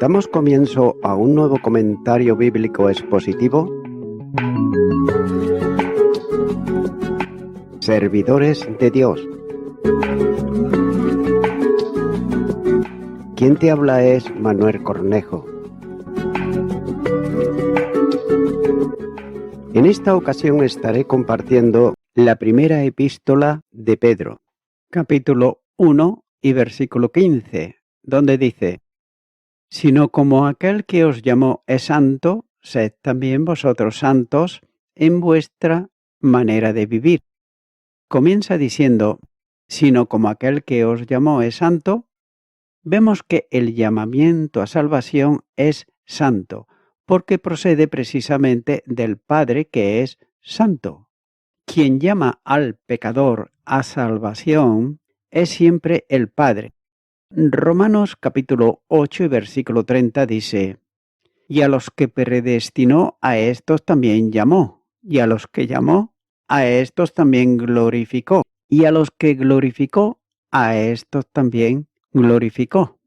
Damos comienzo a un nuevo comentario bíblico expositivo. Servidores de Dios. Quien te habla es Manuel Cornejo. En esta ocasión estaré compartiendo la primera epístola de Pedro, capítulo 1 y versículo 15, donde dice: «Sino como aquel que os llamó es santo, sed también vosotros santos en vuestra manera de vivir». Comienza diciendo, «sino como aquel que os llamó es santo». Vemos que el llamamiento a salvación es santo, porque procede precisamente del Padre que es santo. Quien llama al pecador a salvación es siempre el Padre. Romanos capítulo 8 y versículo 30 dice: «Y a los que predestinó, a estos también llamó, y a los que llamó, a estos también glorificó, y a los que glorificó, a estos también glorificó».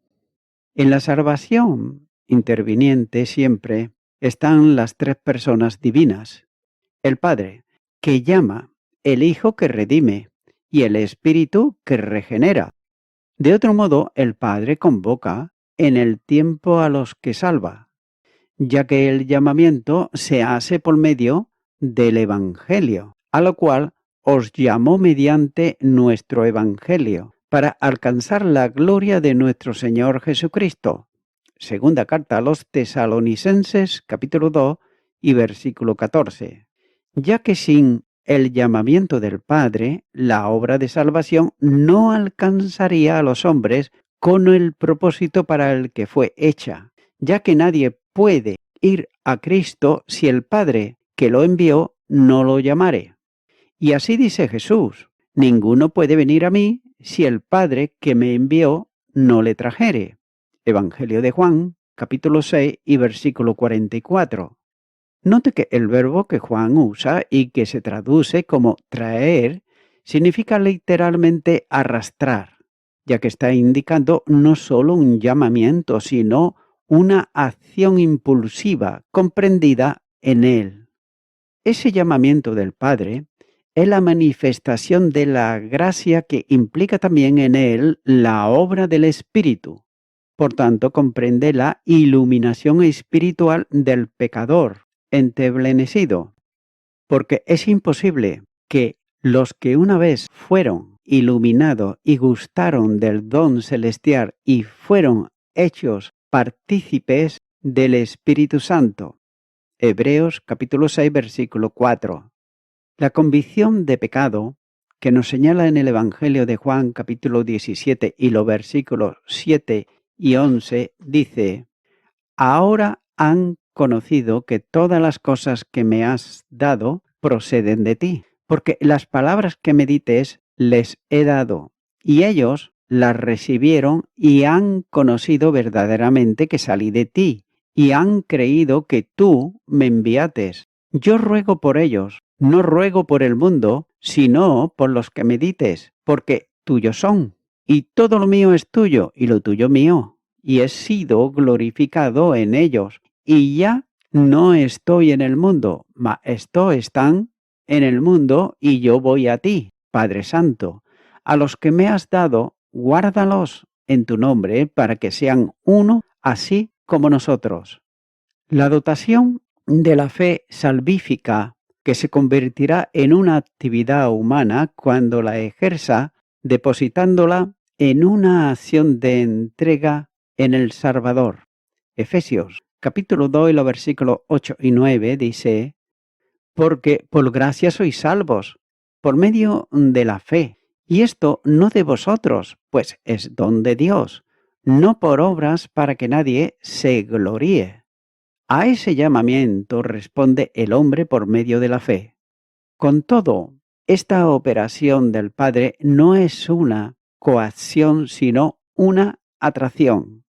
En la salvación interviniente siempre están las tres personas divinas: el Padre, que llama, el Hijo, que redime, y el Espíritu, que regenera. De otro modo, el Padre convoca en el tiempo a los que salva, ya que el llamamiento se hace por medio del Evangelio, a lo cual os llamó mediante nuestro Evangelio, para alcanzar la gloria de nuestro Señor Jesucristo. Segunda carta a los Tesalonicenses, capítulo 2 y versículo 14. Ya que sin el llamamiento del Padre, la obra de salvación no alcanzaría a los hombres con el propósito para el que fue hecha, ya que nadie puede ir a Cristo si el Padre que lo envió no lo llamare. Y así dice Jesús: «Ninguno puede venir a mí si el Padre que me envió no le trajere». Evangelio de Juan, capítulo 6 y versículo 44. Note que el verbo que Juan usa y que se traduce como traer significa literalmente arrastrar, ya que está indicando no solo un llamamiento, sino una acción impulsiva comprendida en él. Ese llamamiento del Padre es la manifestación de la gracia que implica también en él la obra del Espíritu. Por tanto, comprende la iluminación espiritual del pecador enteblenecido, porque es imposible que los que una vez fueron iluminados y gustaron del don celestial y fueron hechos partícipes del Espíritu Santo. Hebreos capítulo 6 versículo 4. La convicción de pecado que nos señala en el Evangelio de Juan capítulo 17 y los versículos 7 y 11 dice: «Ahora han conocido que todas las cosas que me has dado proceden de ti, porque las palabras que me dites les he dado, y ellos las recibieron y han conocido verdaderamente que salí de ti, y han creído que tú me enviates. Yo ruego por ellos, no ruego por el mundo, sino por los que me dites, porque tuyos son, y todo lo mío es tuyo, y lo tuyo mío, y he sido glorificado en ellos. Y ya no estoy en el mundo, mas estos están en el mundo, y yo voy a ti, Padre Santo. A los que me has dado, guárdalos en tu nombre, para que sean uno, así como nosotros». La dotación de la fe salvífica, que se convertirá en una actividad humana cuando la ejerza, depositándola en una acción de entrega en el Salvador. Efesios capítulo 2 y los versículos 8 y 9 dice: «Porque por gracia sois salvos, por medio de la fe, y esto no de vosotros, pues es don de Dios, no por obras, para que nadie se gloríe». A ese llamamiento responde el hombre por medio de la fe. Con todo, esta operación del Padre no es una coacción, sino una atracción.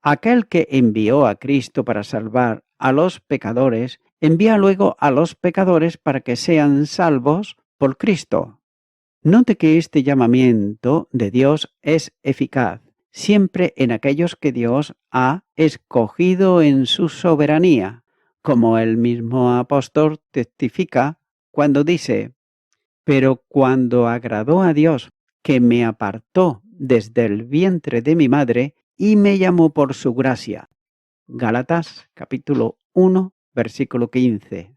Aquel que envió a Cristo para salvar a los pecadores, envía luego a los pecadores para que sean salvos por Cristo. Note que este llamamiento de Dios es eficaz, siempre en aquellos que Dios ha escogido en su soberanía, como el mismo apóstol testifica cuando dice: pero cuando agradó a Dios, que me apartó desde el vientre de mi madre y me llamó por su gracia. Gálatas capítulo 1, versículo 15.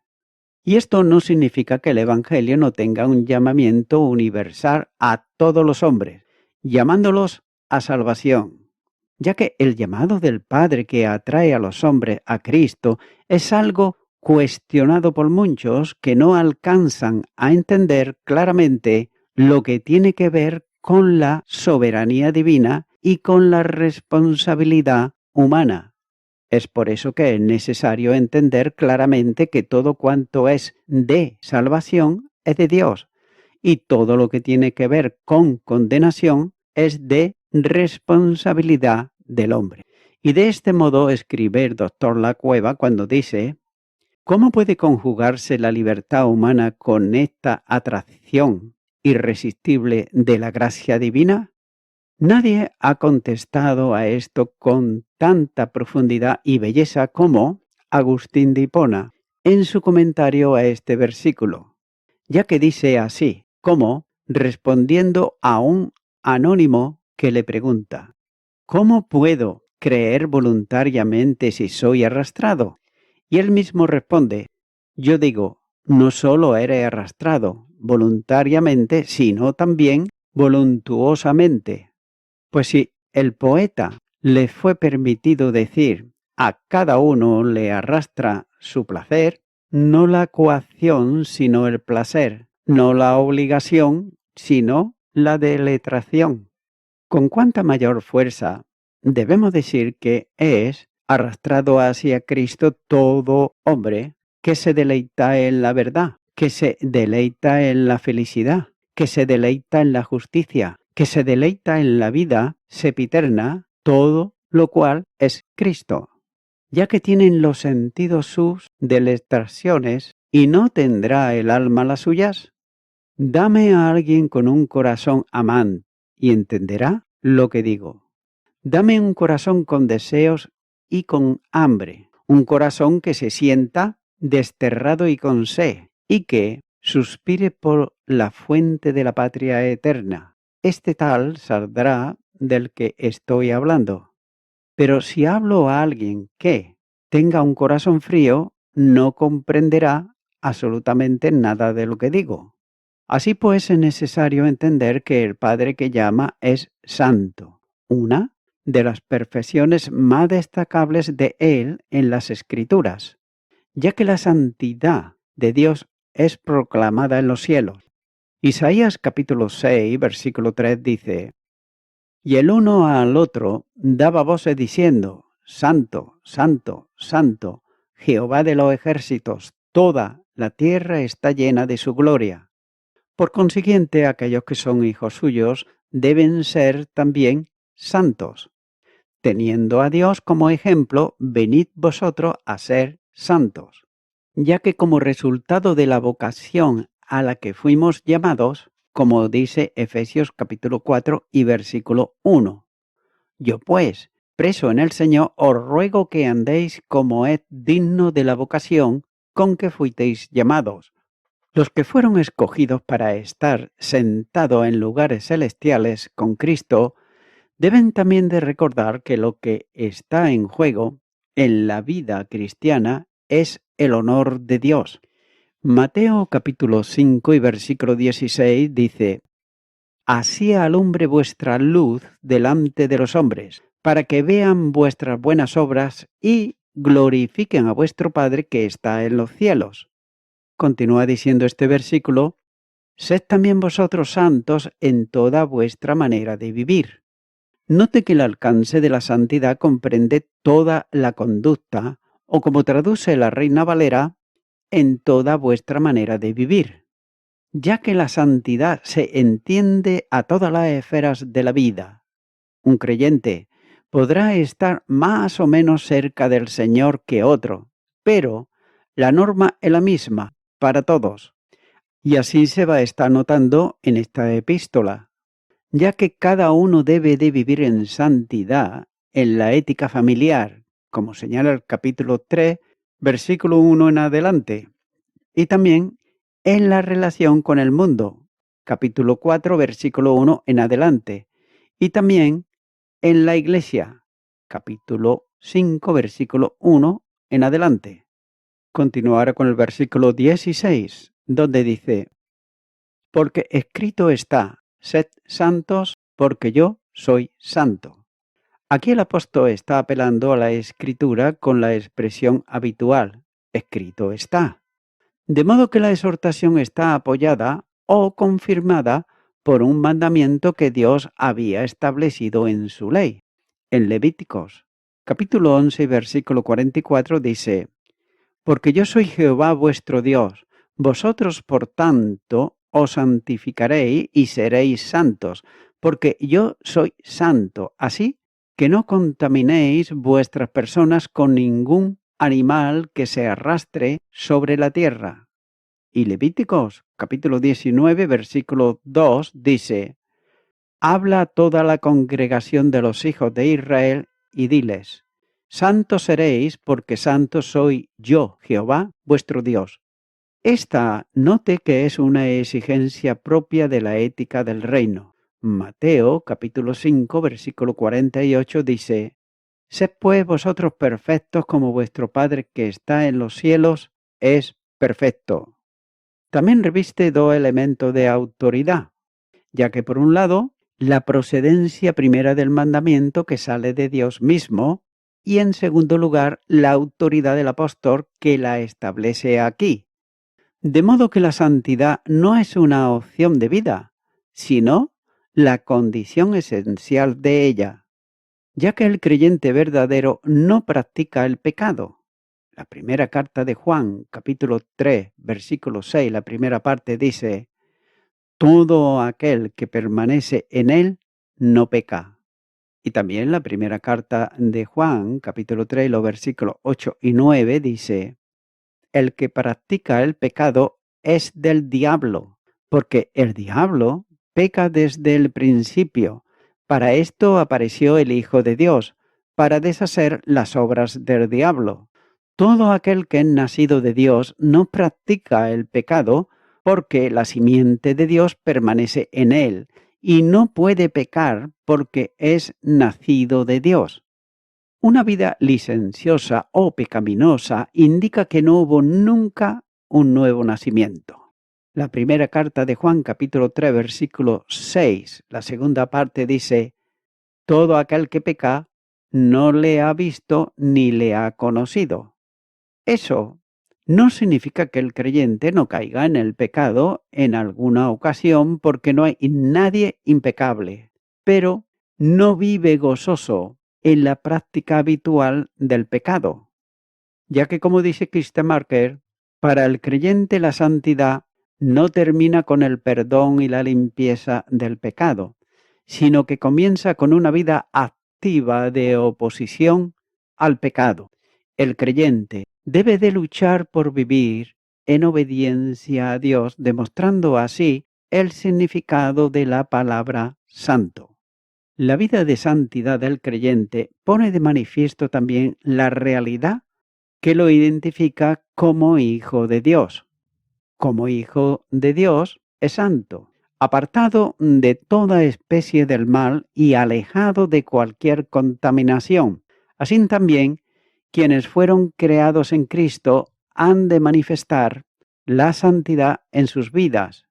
Y esto no significa que el Evangelio no tenga un llamamiento universal a todos los hombres, llamándolos a salvación, ya que el llamado del Padre que atrae a los hombres a Cristo es algo cuestionado por muchos que no alcanzan a entender claramente lo que tiene que ver con la soberanía divina y con la responsabilidad humana. Es por eso que es necesario entender claramente que todo cuanto es de salvación es de Dios y todo lo que tiene que ver con condenación es de responsabilidad del hombre. Y de este modo escribe el doctor Lacueva cuando dice: ¿cómo puede conjugarse la libertad humana con esta atracción irresistible de la gracia divina? Nadie ha contestado a esto con tanta profundidad y belleza como Agustín de Hipona en su comentario a este versículo, ya que dice así, como respondiendo a un anónimo que le pregunta: ¿cómo puedo creer voluntariamente si soy arrastrado? Y él mismo responde: yo digo, no solo eres arrastrado voluntariamente, sino también voluntuosamente. Pues si el poeta le fue permitido decir: a cada uno le arrastra su placer, no la coacción sino el placer, no la obligación sino la deletración. Con cuánta mayor fuerza debemos decir que es arrastrado hacia Cristo todo hombre que se deleita en la verdad, que se deleita en la felicidad, que se deleita en la justicia, que se deleita en la vida sempiterna, todo lo cual es Cristo, ya que tienen los sentidos sus deletraciones y no tendrá el alma las suyas. Dame a alguien con un corazón amante y entenderá lo que digo. Dame un corazón con deseos y con hambre, un corazón que se sienta desterrado y con sed, y que suspire por la fuente de la patria eterna. Este tal saldrá del que estoy hablando. Pero si hablo a alguien que tenga un corazón frío, no comprenderá absolutamente nada de lo que digo. Así pues, es necesario entender que el Padre que llama es santo, una de las perfecciones más destacables de Él en las Escrituras, ya que la santidad de Dios es proclamada en los cielos. Isaías capítulo 6, versículo 3 dice: y el uno al otro daba voces diciendo: Santo, Santo, Santo, Jehová de los ejércitos, toda la tierra está llena de su gloria. Por consiguiente, aquellos que son hijos suyos deben ser también santos. Teniendo a Dios como ejemplo, venid vosotros a ser santos, ya que como resultado de la vocación a la que fuimos llamados, como dice Efesios capítulo 4 y versículo 1, yo pues, preso en el Señor, os ruego que andéis como es digno de la vocación con que fuisteis llamados. Los que fueron escogidos para estar sentados en lugares celestiales con Cristo deben también de recordar que lo que está en juego en la vida cristiana es el honor de Dios. Mateo capítulo 5 y versículo 16 dice: así alumbre vuestra luz delante de los hombres, para que vean vuestras buenas obras y glorifiquen a vuestro Padre que está en los cielos. Continúa diciendo este versículo: sed también vosotros santos en toda vuestra manera de vivir. Note que el alcance de la santidad comprende toda la conducta, o como traduce la Reina Valera, en toda vuestra manera de vivir, ya que la santidad se entiende a todas las esferas de la vida. Un creyente podrá estar más o menos cerca del Señor que otro, pero la norma es la misma para todos. Y así se va a estar notando en esta epístola. ya que cada uno debe de vivir en santidad en la ética familiar, como señala el capítulo 3, versículo 1 en adelante, y también en la relación con el mundo, capítulo 4, versículo 1 en adelante, y también en la iglesia, capítulo 5, versículo 1 en adelante. Continuará con el versículo 16, donde dice: porque escrito está, sed santos, porque yo soy santo. Aquí el apóstol está apelando a la escritura con la expresión habitual, escrito está. De modo que la exhortación está apoyada o confirmada por un mandamiento que Dios había establecido en su ley. En Levíticos, capítulo 11, versículo 44 dice: porque yo soy Jehová vuestro Dios, vosotros por tanto os santificaréis y seréis santos, porque yo soy santo, así que no contaminéis vuestras personas con ningún animal que se arrastre sobre la tierra. Y Levíticos, capítulo 19, versículo 2, dice: habla a toda la congregación de los hijos de Israel y diles: santos seréis, porque santo soy yo, Jehová, vuestro Dios. Esta note que es una exigencia propia de la ética del reino. Mateo, capítulo 5, versículo 48 dice: sed pues vosotros perfectos como vuestro Padre que está en los cielos es perfecto. También reviste dos elementos de autoridad, ya que por un lado, la procedencia primera del mandamiento que sale de Dios mismo, y en segundo lugar, la autoridad del apóstol que la establece aquí. De modo que la santidad no es una opción de vida, sino la condición esencial de ella, ya que el creyente verdadero no practica el pecado. La primera carta de Juan, capítulo 3, versículo 6, la primera parte dice: todo aquel que permanece en él no peca. Y también la primera carta de Juan, capítulo 3, los versículos 8 y 9 dice: el que practica el pecado es del diablo, porque el diablo peca desde el principio. Para esto apareció el Hijo de Dios, para deshacer las obras del diablo. Todo aquel que es nacido de Dios no practica el pecado, porque la simiente de Dios permanece en él, y no puede pecar porque es nacido de Dios. Una vida licenciosa o pecaminosa indica que no hubo nunca un nuevo nacimiento. La primera carta de Juan, capítulo 3, versículo 6, la segunda parte dice: todo aquel que peca no le ha visto ni le ha conocido. Eso no significa que el creyente no caiga en el pecado en alguna ocasión, porque no hay nadie impecable, pero no vive gozoso en la práctica habitual del pecado, ya que, como dice Christa Marker, para el creyente la santidad no termina con el perdón y la limpieza del pecado, sino que comienza con una vida activa de oposición al pecado. El creyente debe de luchar por vivir en obediencia a Dios, demostrando así el significado de la palabra santo. La vida de santidad del creyente pone de manifiesto también la realidad que lo identifica como hijo de Dios. Como hijo de Dios es santo, apartado de toda especie del mal y alejado de cualquier contaminación. Así también, quienes fueron creados en Cristo han de manifestar la santidad en sus vidas,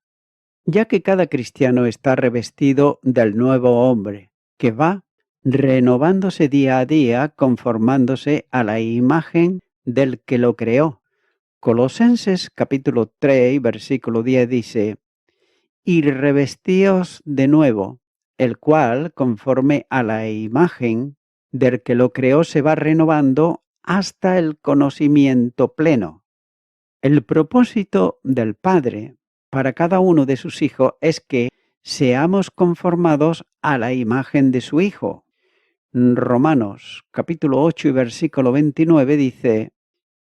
ya que cada cristiano está revestido del nuevo hombre, que va renovándose día a día, conformándose a la imagen del que lo creó. Colosenses capítulo 3, versículo 10 dice: y revestíos de nuevo, el cual, conforme a la imagen del que lo creó, se va renovando hasta el conocimiento pleno. El propósito del Padre para cada uno de sus hijos es que seamos conformados a la imagen de su Hijo. Romanos capítulo 8 y versículo 29 dice: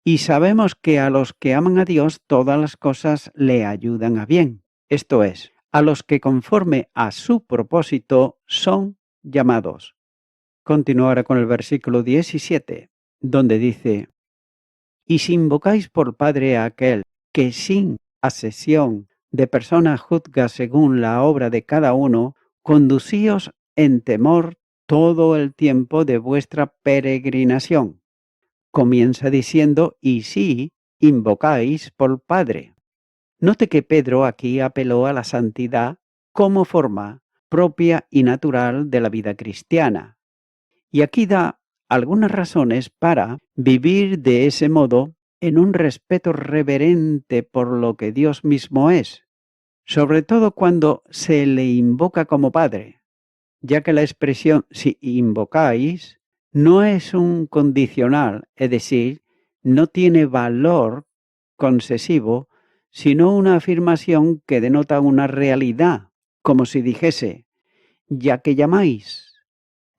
y sabemos que a los que aman a Dios todas las cosas le ayudan a bien, esto es, a los que conforme a su propósito son llamados. Continúo ahora con el versículo 17, donde dice: y si invocáis por Padre a aquel que sin asesión de persona juzga según la obra de cada uno, conducíos en temor todo el tiempo de vuestra peregrinación. Comienza diciendo: y si invocáis por Padre. Note que Pedro aquí apeló a la santidad como forma propia y natural de la vida cristiana. Y aquí da algunas razones para vivir de ese modo en un respeto reverente por lo que Dios mismo es, sobre todo cuando se le invoca como Padre, ya que la expresión si invocáis no es un condicional, es decir, no tiene valor concesivo, sino una afirmación que denota una realidad, como si dijese: ya que llamáis.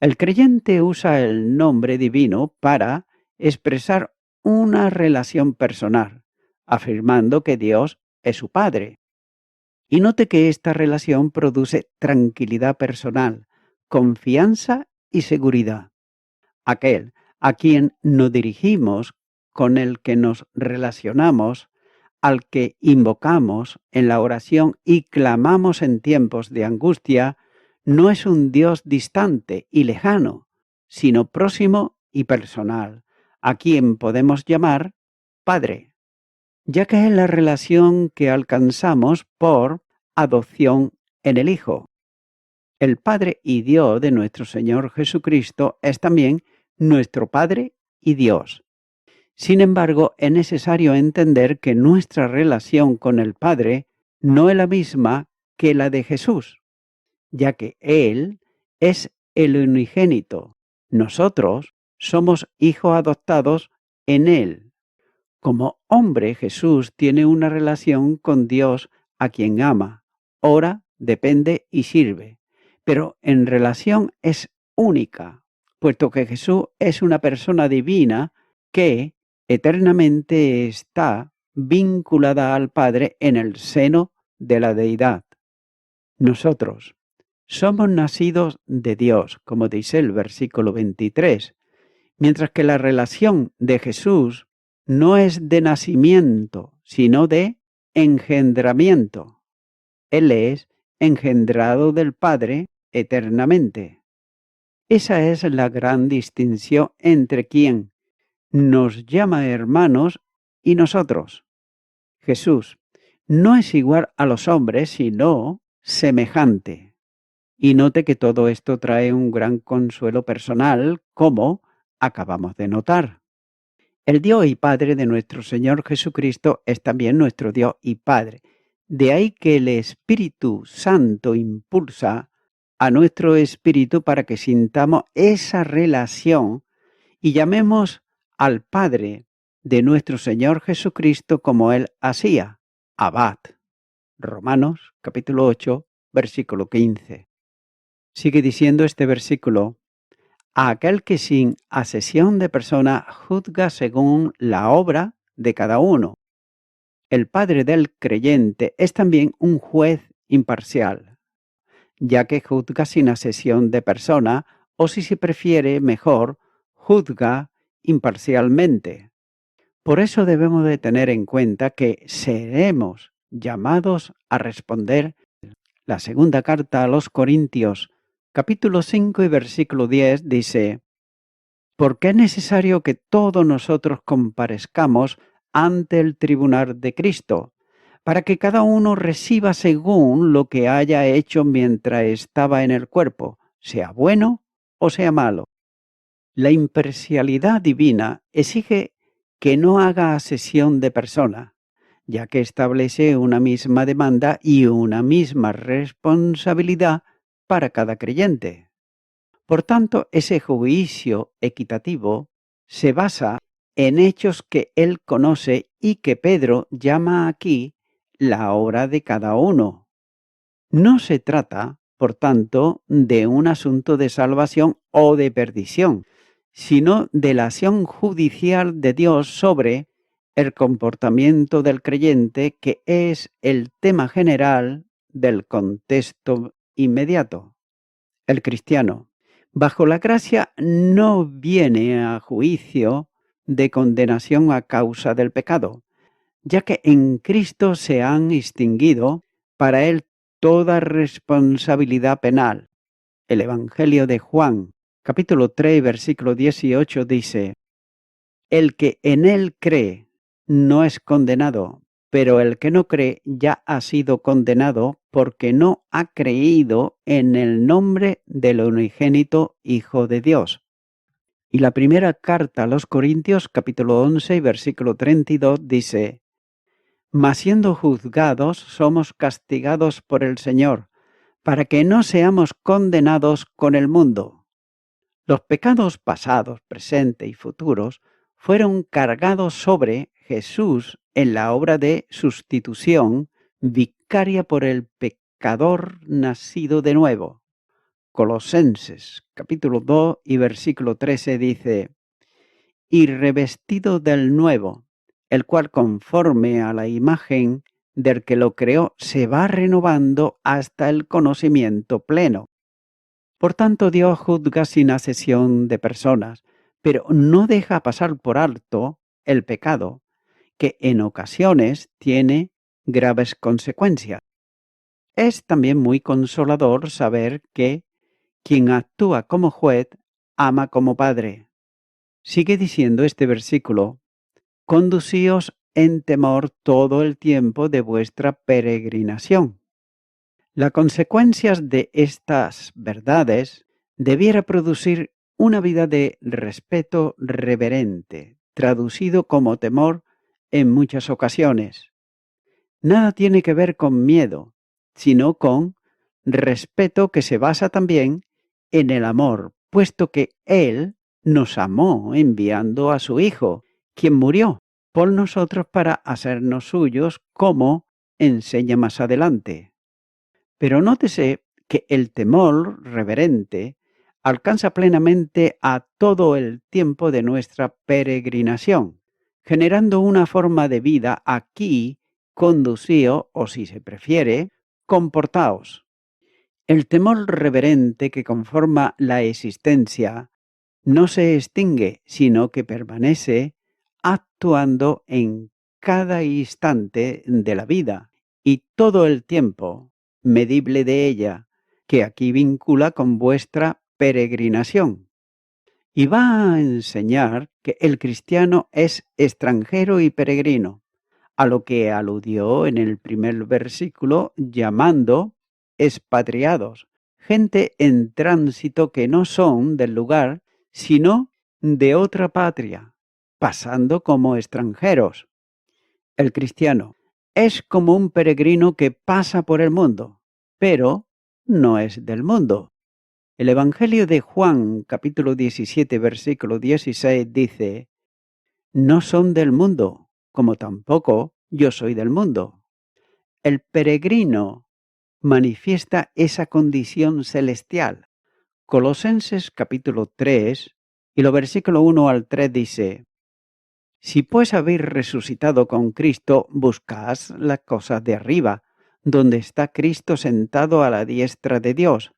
El creyente usa el nombre divino para expresar una relación personal, afirmando que Dios es su Padre. Y note que esta relación produce tranquilidad personal, confianza y seguridad. Aquel a quien nos dirigimos, con el que nos relacionamos, al que invocamos en la oración y clamamos en tiempos de angustia, no es un Dios distante y lejano, sino próximo y personal, a quien podemos llamar Padre, ya que es la relación que alcanzamos por adopción en el Hijo. El Padre y Dios de nuestro Señor Jesucristo es también nuestro Padre y Dios. Sin embargo, es necesario entender que nuestra relación con el Padre no es la misma que la de Jesús, ya que Él es el unigénito. Nosotros somos hijos adoptados en Él. Como hombre, Jesús tiene una relación con Dios a quien ama, ora, depende y sirve, pero en relación es única, puesto que Jesús es una persona divina que eternamente está vinculada al Padre en el seno de la deidad. Nosotros somos nacidos de Dios, como dice el versículo 23, mientras que la relación de Jesús no es de nacimiento, sino de engendramiento. Él es engendrado del Padre eternamente. Esa es la gran distinción entre quien nos llama hermanos y nosotros. Jesús no es igual a los hombres, sino semejante. Y note que todo esto trae un gran consuelo personal, como acabamos de notar. El Dios y Padre de nuestro Señor Jesucristo es también nuestro Dios y Padre. De ahí que el Espíritu Santo impulsa a nuestro espíritu para que sintamos esa relación y llamemos al Padre de nuestro Señor Jesucristo como Él hacía, Abad. Romanos capítulo 8, versículo 15. Sigue diciendo este versículo: a aquel que sin asesión de persona juzga según la obra de cada uno. El Padre del creyente es también un juez imparcial, ya que juzga sin asesión de persona, o si se prefiere mejor, juzga imparcialmente. Por eso debemos de tener en cuenta que seremos llamados a responder. La segunda carta a los Corintios, capítulo 5 y versículo 10 dice: porque es necesario que todos nosotros comparezcamos ante el tribunal de Cristo, para que cada uno reciba según lo que haya hecho mientras estaba en el cuerpo, sea bueno o sea malo. La imparcialidad divina exige que no haga asesión de persona, ya que establece una misma demanda y una misma responsabilidad para cada creyente. Por tanto, ese juicio equitativo se basa en hechos que él conoce y que Pedro llama aquí la obra de cada uno. No se trata, por tanto, de un asunto de salvación o de perdición, sino de la acción judicial de Dios sobre el comportamiento del creyente, que es el tema general del contexto inmediato. El cristiano, bajo la gracia, no viene a juicio de condenación a causa del pecado, ya que en Cristo se han extinguido para él toda responsabilidad penal. El Evangelio de Juan, capítulo 3, versículo 18 dice: el que en él cree no es condenado, pero el que no cree ya ha sido condenado porque no ha creído en el nombre del unigénito Hijo de Dios. Y la primera carta a los Corintios, capítulo 11, versículo 32, dice: mas siendo juzgados somos castigados por el Señor, para que no seamos condenados con el mundo. Los pecados pasados, presentes y futuros fueron cargados sobre Jesús en la obra de sustitución vicaria por el pecador nacido de nuevo. Colosenses capítulo 2 y versículo 13 dice: y revestido del nuevo, el cual conforme a la imagen del que lo creó se va renovando hasta el conocimiento pleno. Por tanto, Dios juzga sin acepción de personas, pero no deja pasar por alto el pecado, que en ocasiones tiene graves consecuencias. Es también muy consolador saber que quien actúa como juez ama como padre. Sigue diciendo este versículo: conducíos en temor todo el tiempo de vuestra peregrinación. Las consecuencias de estas verdades debiera producir una vida de respeto reverente, traducido como temor en muchas ocasiones. Nada tiene que ver con miedo, sino con respeto que se basa también en el amor, puesto que Él nos amó enviando a su Hijo, quien murió por nosotros para hacernos suyos, como enseña más adelante. Pero nótese que el temor reverente alcanza plenamente a todo el tiempo de nuestra peregrinación, generando una forma de vida aquí, conducíos, o si se prefiere, comportaos. El temor reverente que conforma la existencia no se extingue, sino que permanece actuando en cada instante de la vida y todo el tiempo medible de ella, que aquí vincula con vuestra peregrinación. Y va a enseñar que el cristiano es extranjero y peregrino, a lo que aludió en el primer versículo llamando expatriados, gente en tránsito que no son del lugar, sino de otra patria, pasando como extranjeros. El cristiano es como un peregrino que pasa por el mundo, pero no es del mundo. El Evangelio de Juan, capítulo 17, versículo 16, dice: no son del mundo, como tampoco yo soy del mundo. El peregrino manifiesta esa condición celestial. Colosenses capítulo 3 y los versículos 1 al 3 dice: si pues habéis resucitado con Cristo, buscad las cosas de arriba, donde está Cristo sentado a la diestra de Dios.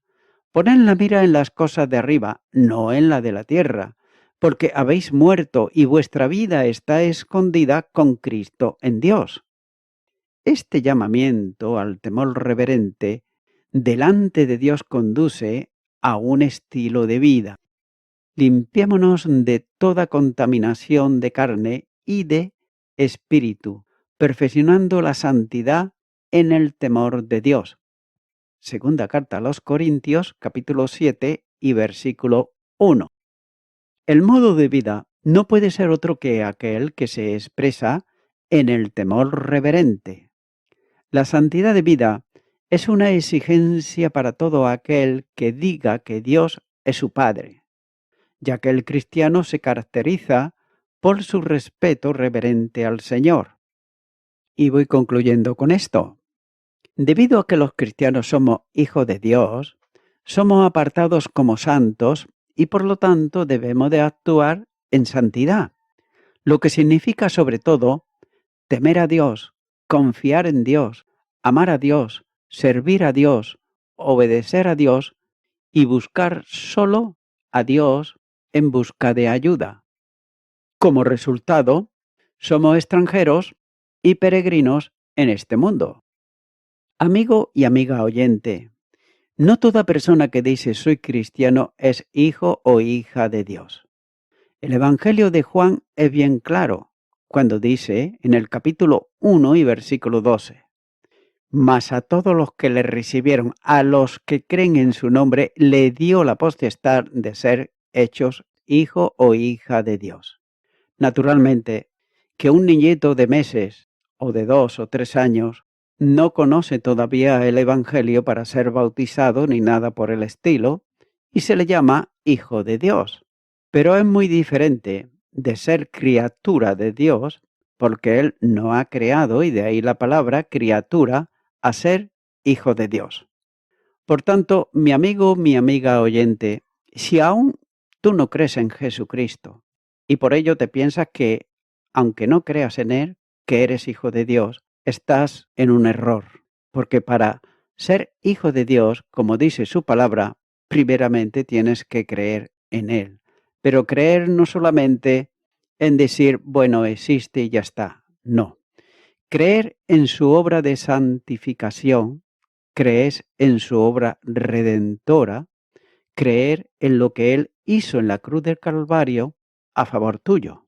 Poned la mira en las cosas de arriba, no en la de la tierra, porque habéis muerto y vuestra vida está escondida con Cristo en Dios. Este llamamiento al temor reverente delante de Dios conduce a un estilo de vida. Limpiémonos de toda contaminación de carne y de espíritu, perfeccionando la santidad en el temor de Dios. Segunda carta a los Corintios, capítulo 7 y versículo 1. El modo de vida no puede ser otro que aquel que se expresa en el temor reverente. La santidad de vida es una exigencia para todo aquel que diga que Dios es su Padre, ya que el cristiano se caracteriza por su respeto reverente al Señor. Y voy concluyendo con esto. Debido a que los cristianos somos hijos de Dios, somos apartados como santos y por lo tanto debemos de actuar en santidad, lo que significa sobre todo temer a Dios, confiar en Dios, amar a Dios, servir a Dios, obedecer a Dios y buscar solo a Dios en busca de ayuda. Como resultado, somos extranjeros y peregrinos en este mundo. Amigo y amiga oyente, no toda persona que dice soy cristiano es hijo o hija de Dios. El Evangelio de Juan es bien claro cuando dice en el capítulo 1 y versículo 12: mas a todos los que le recibieron, a los que creen en su nombre, le dio la potestad de ser hechos hijo o hija de Dios. Naturalmente, que un niñito de meses o de 2 o 3 años no conoce todavía el Evangelio para ser bautizado ni nada por el estilo, y se le llama hijo de Dios. Pero es muy diferente de ser criatura de Dios, porque Él no ha creado, y de ahí la palabra criatura, a ser hijo de Dios. Por tanto, mi amigo, mi amiga oyente, si aún tú no crees en Jesucristo, y por ello te piensas que, aunque no creas en Él, que eres hijo de Dios, estás en un error. Porque para ser hijo de Dios, como dice su palabra, primeramente tienes que creer en Él. Pero creer no solamente en decir, bueno, existe y ya está. No. Creer en su obra de santificación, crees en su obra redentora, creer en lo que Él hizo en la cruz del Calvario a favor tuyo.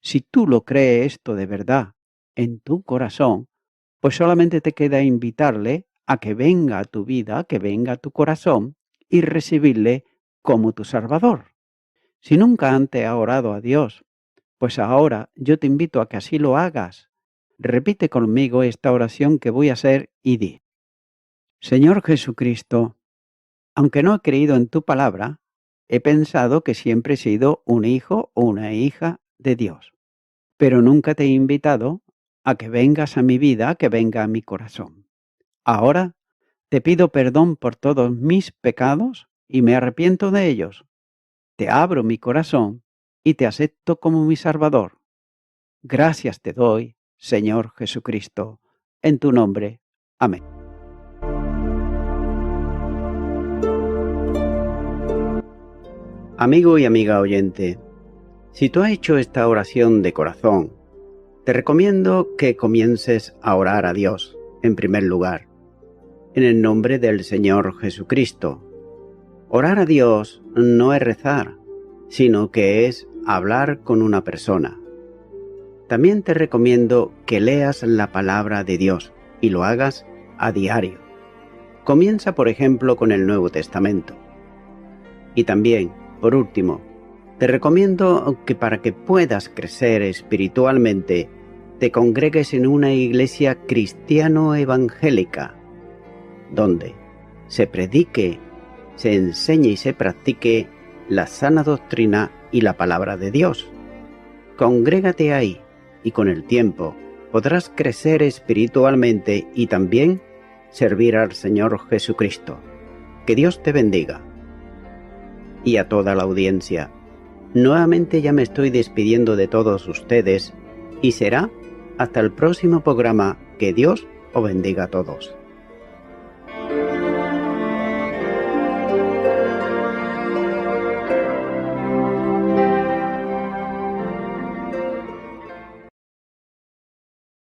Si tú lo crees esto de verdad en tu corazón, pues solamente te queda invitarle a que venga a tu vida, que venga a tu corazón y recibirle como tu Salvador. Si nunca antes has orado a Dios, pues ahora yo te invito a que así lo hagas. Repite conmigo esta oración que voy a hacer y di: Señor Jesucristo, aunque no he creído en tu palabra, he pensado que siempre he sido un hijo o una hija de Dios, pero nunca te he invitado a que vengas a mi vida, a que venga a mi corazón. Ahora te pido perdón por todos mis pecados y me arrepiento de ellos. Te abro mi corazón y te acepto como mi Salvador. Gracias te doy, Señor Jesucristo, en tu nombre. Amén. Amigo y amiga oyente, si tú has hecho esta oración de corazón, te recomiendo que comiences a orar a Dios, en primer lugar, en el nombre del Señor Jesucristo. Orar a Dios no es rezar, sino que es hablar con una persona. También te recomiendo que leas la palabra de Dios y lo hagas a diario. Comienza, por ejemplo, con el Nuevo Testamento. Y también, por último, te recomiendo que para que puedas crecer espiritualmente, te congregues en una iglesia cristiano-evangélica, donde se predique, se enseñe y se practique la sana doctrina y la palabra de Dios. Congrégate ahí y con el tiempo podrás crecer espiritualmente y también servir al Señor Jesucristo. Que Dios te bendiga. Y a toda la audiencia, nuevamente ya me estoy despidiendo de todos ustedes y será hasta el próximo programa. Que Dios os bendiga a todos.